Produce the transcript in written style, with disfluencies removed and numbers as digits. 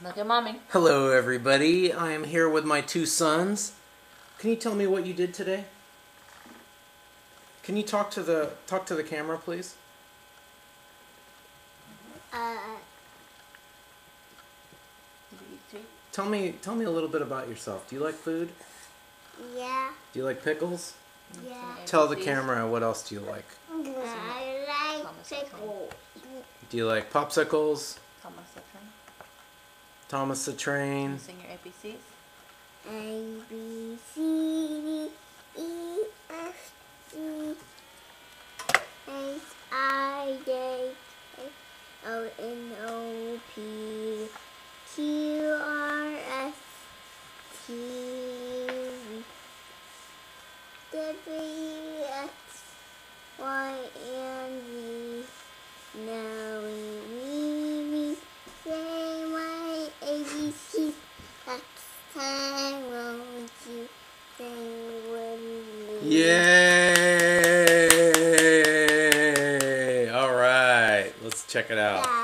Look at mommy. Hello everybody, I am here with my two sons. Can you tell me what you did today? Can you talk to the camera, please? Tell me a little bit about yourself. Do you like food? Yeah. Do you like pickles? Yeah. Tell the camera what else do you like. I like pickles. Do you like popsicles? Thomas the Train. Thomas the Train. Sing your ABCs. A B C D E F G H I J K L M N O P Q R S T U V X Y and Z. Now we say my ABCs. Next time won't you sing with me? Yay! All right, let's check it out. Yeah.